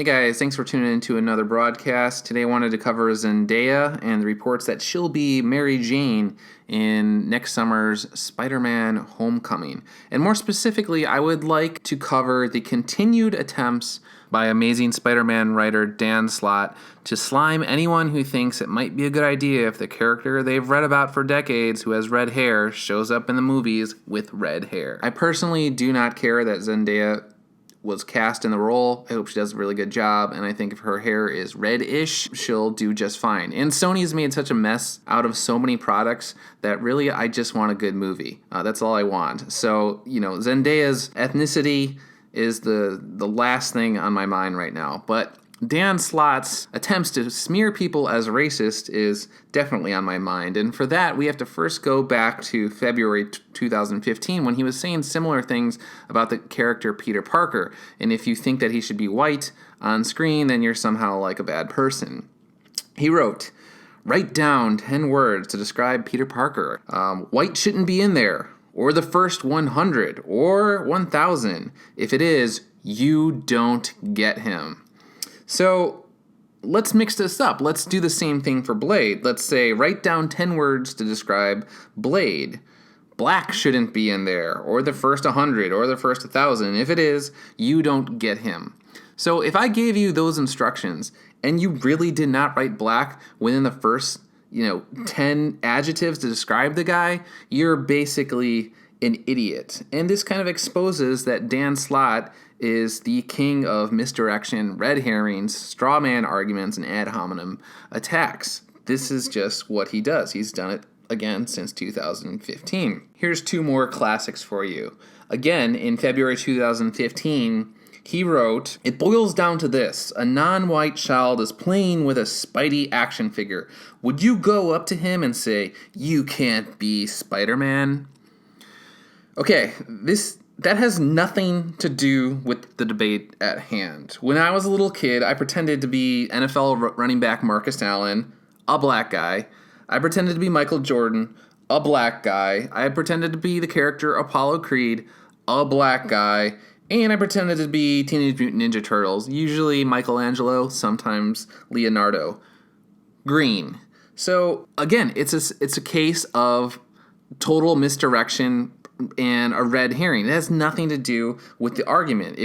Hey guys, thanks for tuning in to another broadcast. Today I wanted to cover Zendaya and the reports that she'll be Mary Jane in next summer's Spider-Man Homecoming. And more specifically, I would like to cover the continued attempts by Amazing Spider-Man writer Dan Slott to slime anyone who thinks it might be a good idea if the character they've read about for decades who has red hair shows up in the movies with red hair. I personally do not care that Zendaya was cast in the role. I hope she does a really good job, and I think if her hair is reddish, she'll do just fine. And Sony's made such a mess out of so many products that really I just want a good movie. That's all I want. So, Zendaya's ethnicity is the last thing on my mind right now. But Dan Slott's attempts to smear people as racist is definitely on my mind. And for that, we have to first go back to February 2015 when he was saying similar things about the character Peter Parker. And if you think that he should be white on screen, then you're somehow like a bad person. He wrote, "Write down 10 words to describe Peter Parker. White shouldn't be in there, or the first 100, or 1,000. If it is, you don't get him." So let's mix this up. Let's do the same thing for Blade. Let's say, write down 10 words to describe Blade. Black shouldn't be in there, or the first 100, or the first 1,000. If it is, you don't get him. So if I gave you those instructions, and you really did not write black within the first 10 adjectives to describe the guy, you're basically an idiot. And this kind of exposes that Dan Slott is the king of misdirection, red herrings, straw man arguments, and ad hominem attacks. This is just what he does. He's done it again since 2015. Here's 2 more classics for you. Again, in February 2015, he wrote, "It boils down to this. A non-white child is playing with a Spidey action figure. Would you go up to him and say, 'You can't be Spider-Man'?" Okay, that has nothing to do with the debate at hand. When I was a little kid, I pretended to be NFL running back Marcus Allen, a black guy. I pretended to be Michael Jordan, a black guy. I pretended to be the character Apollo Creed, a black guy. And I pretended to be Teenage Mutant Ninja Turtles, usually Michelangelo, sometimes Leonardo. Green. So, again, it's a case of total misdirection and a red herring. It has nothing to do with the argument.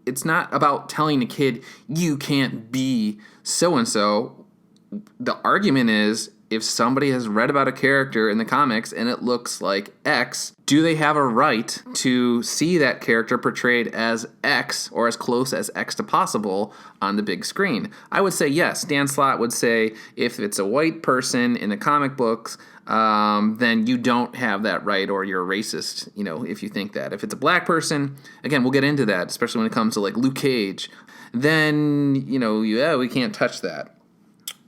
It's not about telling a kid, you can't be so-and-so. The argument is, if somebody has read about a character in the comics and it looks like X, do they have a right to see that character portrayed as X or as close as X to possible on the big screen? I would say yes. Dan Slott would say if it's a white person in the comic books, then you don't have that right, or you're racist, if you think that. If it's a black person, again, we'll get into that, especially when it comes to like Luke Cage, then, we can't touch that.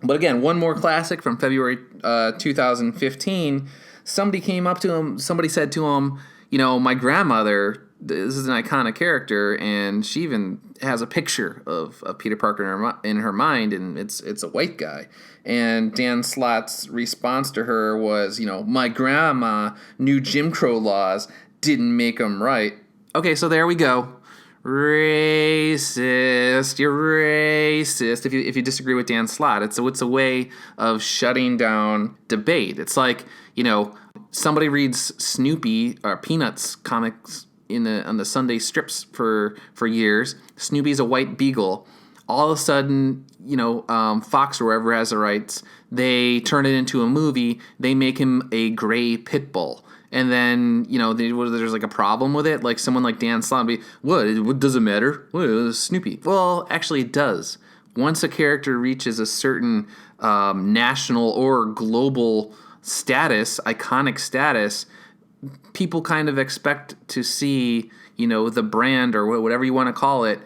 But again, one more classic from February 2015. Somebody came up to him, somebody said to him, my grandmother, this is an iconic character, and she even has a picture of Peter Parker in her mind, and it's a white guy. And Dan Slott's response to her was, my grandma knew Jim Crow laws didn't make them right. Okay, so there we go. Racist. You're racist. If you disagree with Dan Slott, it's a way of shutting down debate. It's like, somebody reads Snoopy or Peanuts comics on the Sunday strips for years. Snoopy's a white beagle. All of a sudden, Fox or whoever has the rights, they turn it into a movie. They make him a gray pit bull. And then, there's like a problem with it. Like someone like Dan Slott would be, what does it matter? What is Snoopy? Well, actually it does. Once a character reaches a certain national or global status, iconic status, people kind of expect to see, the brand or whatever you want to call it.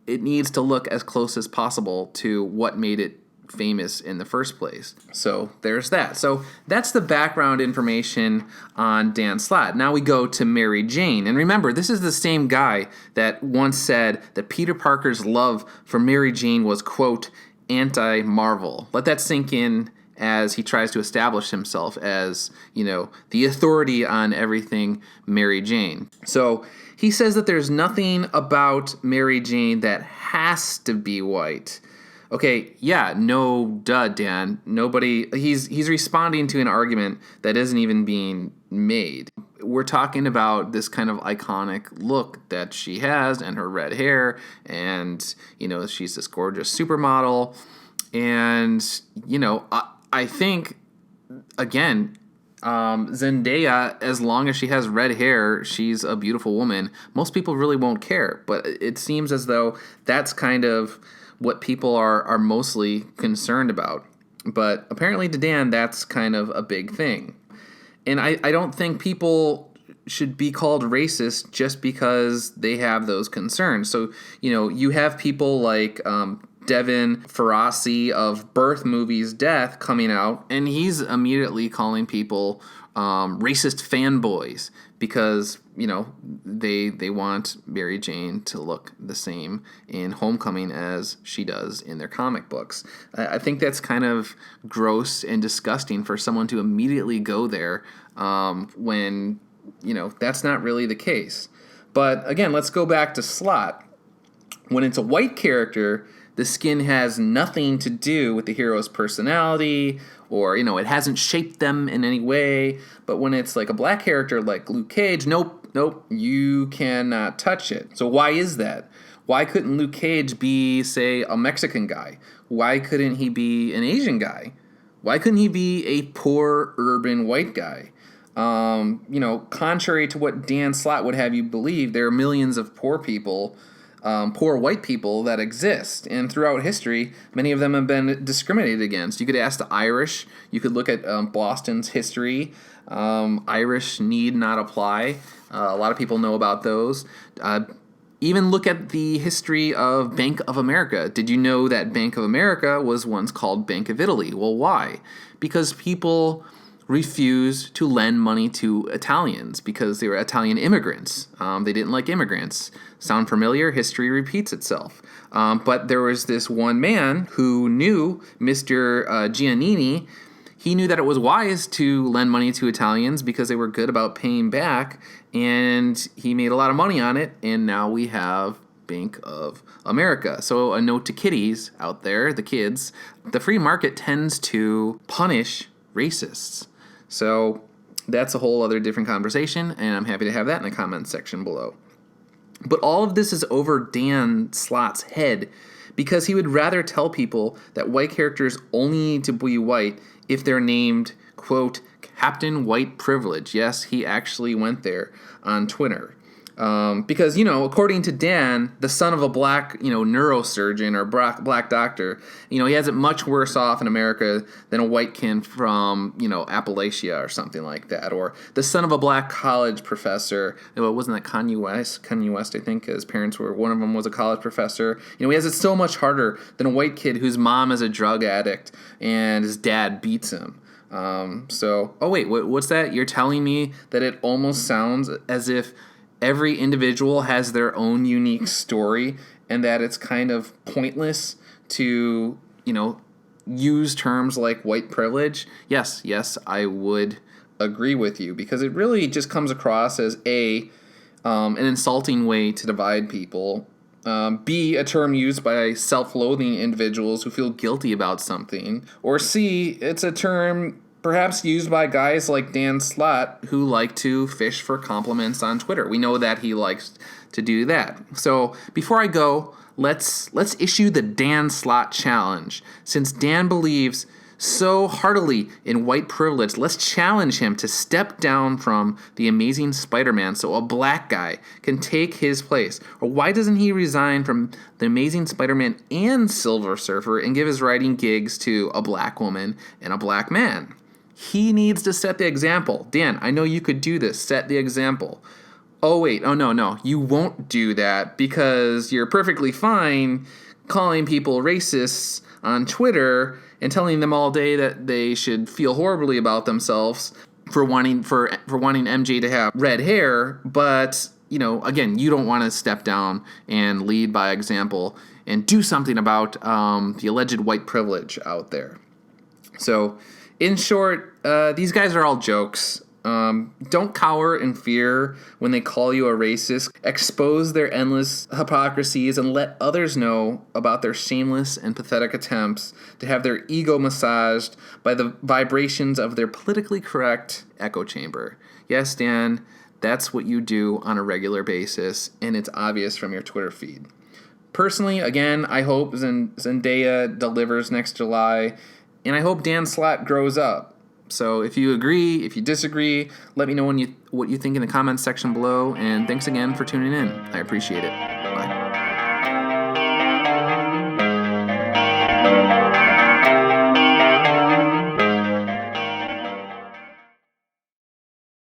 It needs to look as close as possible to what made it famous in the first place. So there's that. So that's the background information on Dan Slott. Now we go to Mary Jane. And remember, this is the same guy that once said that Peter Parker's love for Mary Jane was, quote, anti-Marvel. Let that sink in as he tries to establish himself as, the authority on everything Mary Jane. So he says that there's nothing about Mary Jane that has to be white. Okay, yeah, no, duh, Dan. Nobody. He's responding to an argument that isn't even being made. We're talking about this kind of iconic look that she has, and her red hair, and she's this gorgeous supermodel, and I think again. Zendaya, as long as she has red hair, she's a beautiful woman. Most people really won't care, but it seems as though that's kind of what people are mostly concerned about. But apparently to Dan, that's kind of a big thing. And I don't think people should be called racist just because they have those concerns. So, you have people like Devin Faraci of Birth Movies Death coming out, and he's immediately calling people racist fanboys because they want Mary Jane to look the same in Homecoming as she does in their comic books. I think that's kind of gross and disgusting for someone to immediately go there when that's not really the case. But again, let's go back to Slott. When it's a white character, the skin has nothing to do with the hero's personality, or, it hasn't shaped them in any way. But when it's like a black character like Luke Cage, nope, you cannot touch it. So why is that? Why couldn't Luke Cage be, say, a Mexican guy? Why couldn't he be an Asian guy? Why couldn't he be a poor urban white guy? Contrary to what Dan Slott would have you believe, there are millions of poor people, poor white people that exist. And throughout history, many of them have been discriminated against. You could ask the Irish. You could look at Boston's history. Irish need not apply. A lot of people know about those. Even look at the history of Bank of America. Did you know that Bank of America was once called Bank of Italy? Well, why? Because people refused to lend money to Italians because they were Italian immigrants. They didn't like immigrants. Sound familiar? History repeats itself. But there was this one man who knew Mr. Giannini. He knew that it was wise to lend money to Italians because they were good about paying back, and he made a lot of money on it, and now we have Bank of America. So a note to kiddies out there, the kids, the free market tends to punish racists. So that's a whole other different conversation, and I'm happy to have that in the comments section below. But all of this is over Dan Slott's head because he would rather tell people that white characters only need to be white if they're named, quote, Captain White Privilege. Yes, he actually went there on Twitter. Because, according to Dan, the son of a black, neurosurgeon or black doctor, he has it much worse off in America than a white kid from, Appalachia or something like that. Or the son of a black college professor. Wasn't that Kanye West? Kanye West, I think, his parents were, one of them was a college professor. He has it so much harder than a white kid whose mom is a drug addict and his dad beats him. What's that? You're telling me that it almost sounds as if every individual has their own unique story and that it's kind of pointless to, use terms like white privilege? Yes, I would agree with you because it really just comes across as an insulting way to divide people, B, a term used by self-loathing individuals who feel guilty about something, or C, it's a term perhaps used by guys like Dan Slott who like to fish for compliments on Twitter. We know that he likes to do that. So before I go, let's issue the Dan Slott challenge. Since Dan believes so heartily in white privilege, let's challenge him to step down from the Amazing Spider-Man so a black guy can take his place. Or why doesn't he resign from the Amazing Spider-Man and Silver Surfer and give his writing gigs to a black woman and a black man? He needs to set the example. Dan, I know you could do this. Set the example. Oh, no. You won't do that because you're perfectly fine calling people racists on Twitter and telling them all day that they should feel horribly about themselves for wanting MJ to have red hair. But, again, you don't want to step down and lead by example and do something about the alleged white privilege out there. So, in short, these guys are all jokes. Don't cower in fear when they call you a racist. Expose their endless hypocrisies and let others know about their shameless and pathetic attempts to have their ego massaged by the vibrations of their politically correct echo chamber. Yes, Dan, that's what you do on a regular basis, and it's obvious from your Twitter feed. Personally, again, I hope Zendaya delivers next July, and I hope Dan Slott grows up. So if you agree, if you disagree, let me know what you think in the comments section below, and thanks again for tuning in. I appreciate it. Bye.